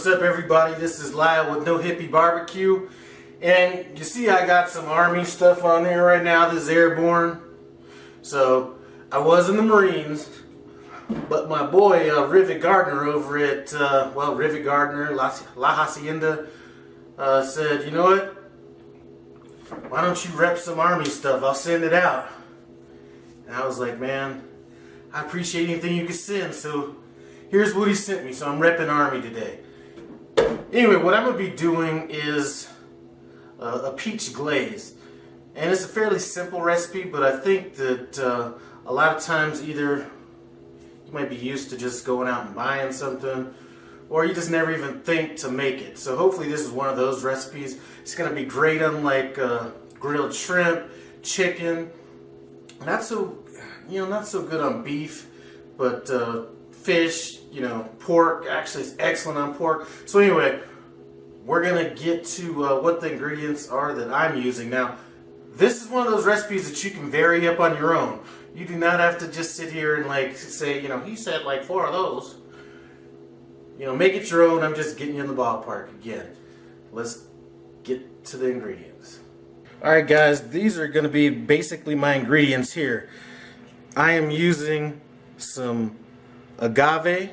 What's up, everybody? This is Lyle with No Hippie Barbecue, and you see I got some Army stuff on there right now. This is airborne. So I was in the Marines, but my boy Rivet Gardner over at Rivet Gardner La Hacienda said, you know what? Why don't you rep some Army stuff? I'll send it out. And I was like, man, I appreciate anything you can send. So here's what he sent me. So I'm repping Army today. Anyway, what I'm going to be doing is a peach glaze. And it's a fairly simple recipe, but I think that a lot of times either you might be used to just going out and buying something, or you just never even think to make it. So hopefully this is one of those recipes. It's going to be great on like grilled shrimp, chicken. Not so good on beef, but fish, pork. Actually, it's excellent on pork. So anyway, we're gonna get to what the ingredients are that I'm using. Now, this is one of those recipes that you can vary up on your own. You do not have to just sit here and like say, he said like 4 of those. Make it your own. I'm just getting you in the ballpark again. Let's get to the ingredients. Alright guys, these are going to be basically my ingredients here. I am using some agave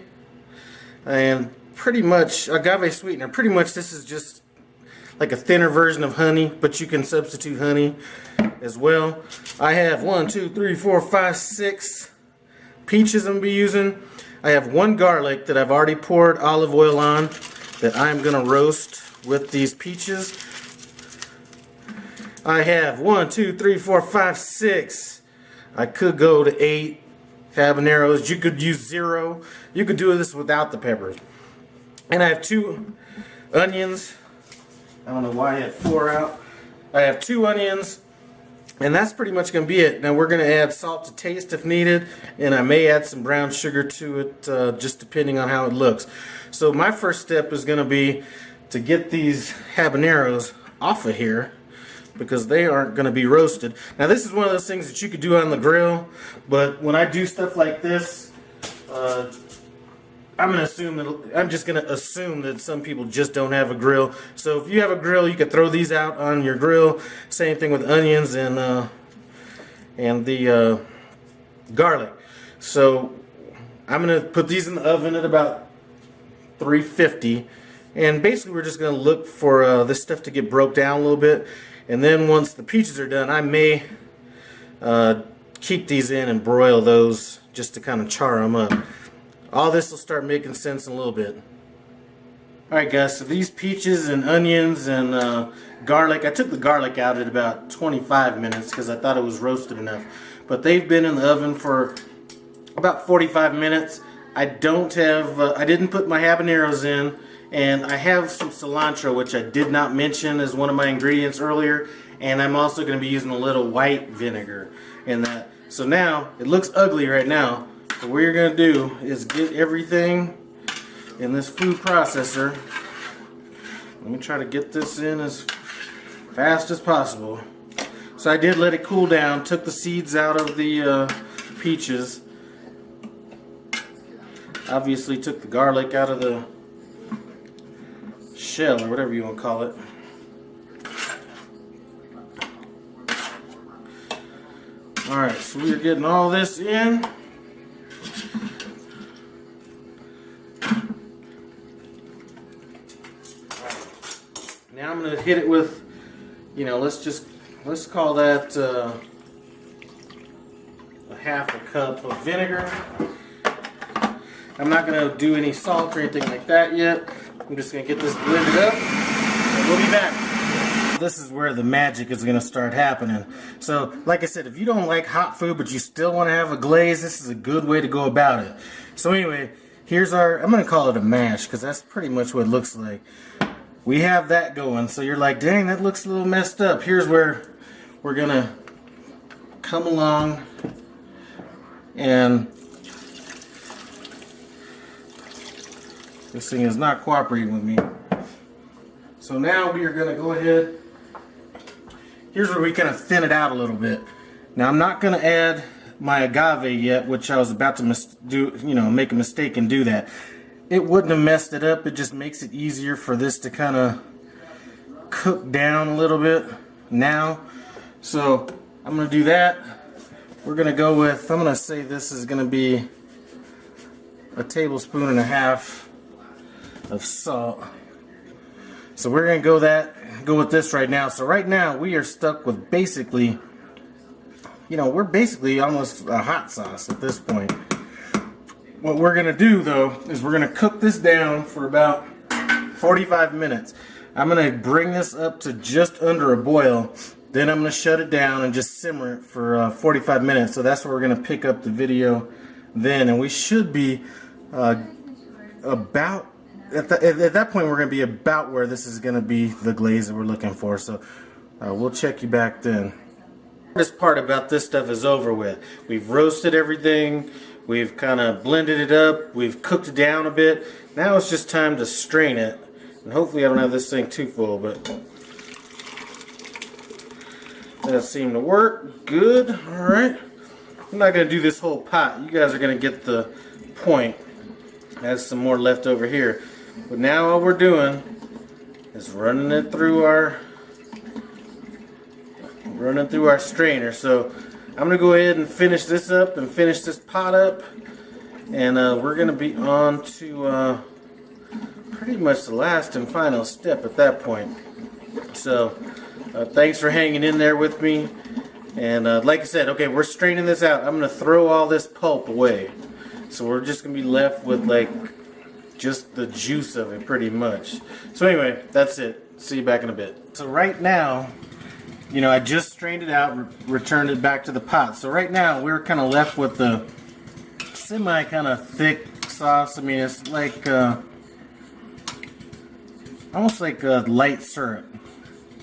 and pretty much agave sweetener. Pretty much this is just like a thinner version of honey, but you can substitute honey as well. I have 1, 2, 3, 4, 5, 6 peaches I'm going to be using. I have 1 garlic that I've already poured olive oil on that I'm going to roast with these peaches. I have 1, 2, 3, 4, 5, 6. I could go to 8 habaneros. You could use 0. You could do this without the peppers. And I have 2 onions. I don't know why I had 4 out. I have 2 onions. And that's pretty much going to be it. Now we're going to add salt to taste if needed. And I may add some brown sugar to it just depending on how it looks. So my first step is going to be to get these habaneros off of here, because they aren't going to be roasted. Now this is one of those things that you could do on the grill, but when I do stuff like this, I'm just going to assume that some people just don't have a grill. So if you have a grill, you could throw these out on your grill. Same thing with onions and the garlic. So I'm going to put these in the oven at about 350, and basically we're just going to look for this stuff to get broke down a little bit. And then once the peaches are done, I may keep these in and broil those just to kind of char them up. All this will start making sense in a little bit. Alright guys, so these peaches and onions and garlic, I took the garlic out at about 25 minutes because I thought it was roasted enough. But they've been in the oven for about 45 minutes. I didn't put my habaneros in. And I have some cilantro, which I did not mention as one of my ingredients earlier. And I'm also going to be using a little white vinegar in that. So now, it looks ugly right now. But what you're going to do is get everything in this food processor. Let me try to get this in as fast as possible. So I did let it cool down, took the seeds out of the peaches. Obviously took the garlic out of the shell, or whatever you want to call it. Alright, so we're getting all this in. Now I'm going to hit it with, let's call that a half a cup of vinegar. I'm not going to do any salt or anything like that yet. I'm just going to get this blended up, and we'll be back. This is where the magic is going to start happening. So, like I said, if you don't like hot food, but you still want to have a glaze, this is a good way to go about it. So anyway, here's I'm going to call it a mash, because that's pretty much what it looks like. We have that going, so you're like, dang, that looks a little messed up. Here's where we're going to come along and... This thing is not cooperating with me. So now we are going to go ahead. Here's where we kind of thin it out a little bit. Now I'm not going to add my agave yet, which I was about to make a mistake and do that. it wouldn't have messed it up. It just makes it easier for this to kind of cook down a little bit now. So I'm going to do that. We're going to go with, I'm going to say this is going to be a tablespoon and a half of salt. So we're going to go with this right now. So right now we are stuck with basically, you know, we're basically almost a hot sauce at this point. What we're going to do though is we're going to cook this down for about 45 minutes. I'm going to bring this up to just under a boil. Then I'm going to shut it down and just simmer it for 45 minutes. So that's where we're going to pick up the video then. And we should be about, at that point we're going to be about where this is going to be the glaze that we're looking for. So we'll check you back then. The hardest part about this stuff is over with. We've roasted everything. We've kind of blended it up. We've cooked it down a bit. Now it's just time to strain it. And hopefully I don't have this thing too full, but that seemed to work. Good. Alright. I'm not going to do this whole pot. You guys are going to get the point. There's some more left over here. But now all we're doing is running it through our strainer. So I'm going to go ahead and finish this up and finish this pot up. And we're going to be on to pretty much the last and final step at that point. So thanks for hanging in there with me. And like I said, okay, we're straining this out. I'm going to throw all this pulp away. So we're just going to be left with like just the juice of it pretty much. So anyway, that's it. See you back in a bit. So right now, you know, I just strained it out, returned it back to the pot. So right now we're kind of left with the semi kind of thick sauce. I mean, it's like almost like a light syrup.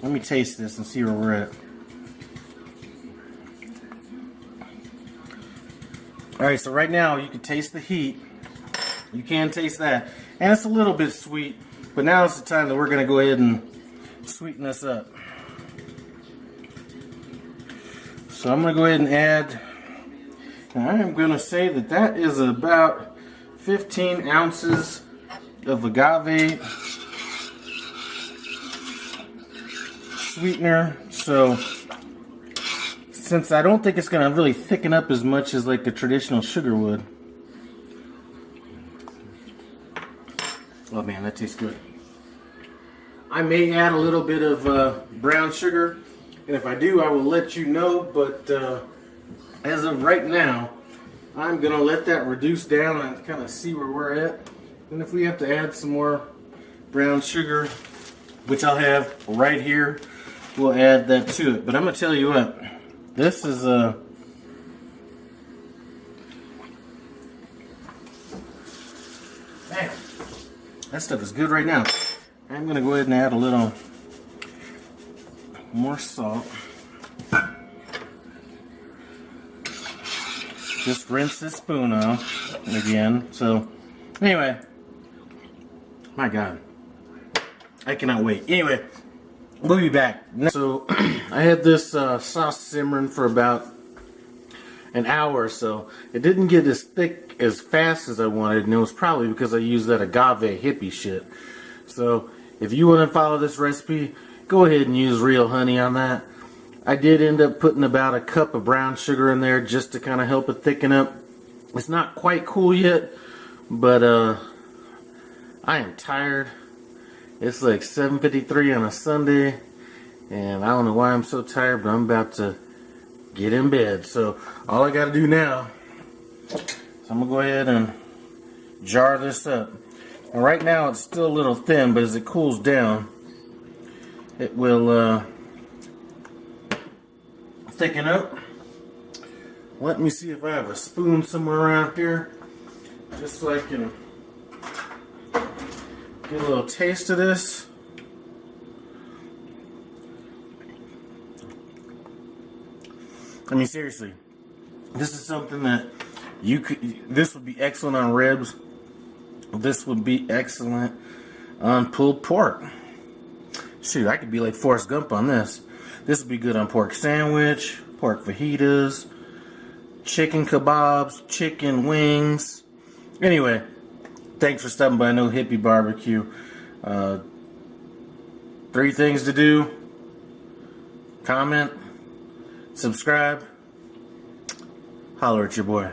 Let me taste this and see where we're at. Alright, so right now you can taste the heat. You can taste that. And it's a little bit sweet. But now it's the time that we're going to go ahead and sweeten this up. So I'm going to go ahead and add, I am going to say that that is about 15 ounces of agave sweetener. So since I don't think it's going to really thicken up as much as like a traditional sugar would. Oh man, that tastes good. I may add a little bit of brown sugar, and if I do, I will let you know, but as of right now, I'm going to let that reduce down and kind of see where we're at. And if we have to add some more brown sugar, which I'll have right here, we'll add that to it. But I'm going to tell you what, this is a man, that stuff is good right now. I'm going to go ahead and add a little more salt. Just rinse this spoon off again. So anyway, my God, I cannot wait. Anyway, we'll be back. So I had this sauce simmering for about an hour or so. It didn't get as thick as fast as I wanted, and it was probably because I used that agave hippie shit. So if you want to follow this recipe, go ahead and use real honey on that. I did end up putting about a cup of brown sugar in there just to kind of help it thicken up. It's not quite cool yet, but I am tired. It's like 7:53 on a Sunday, and I don't know why I'm so tired, but I'm about to get in bed. So all I got to do now is I'm going to go ahead and jar this up. And right now it's still a little thin, but as it cools down, it will thicken up. Let me see if I have a spoon somewhere around here, just so I can get a little taste of this. I mean, seriously, this is something that you could, this would be excellent on ribs. This would be excellent on pulled pork. Shoot, I could be like Forrest Gump on this. This would be good on pork sandwich, pork fajitas, chicken kebabs, chicken wings. Anyway, Thanks for stopping by No Hippie Barbecue. 3 things to do. Comment, subscribe, holler at your boy.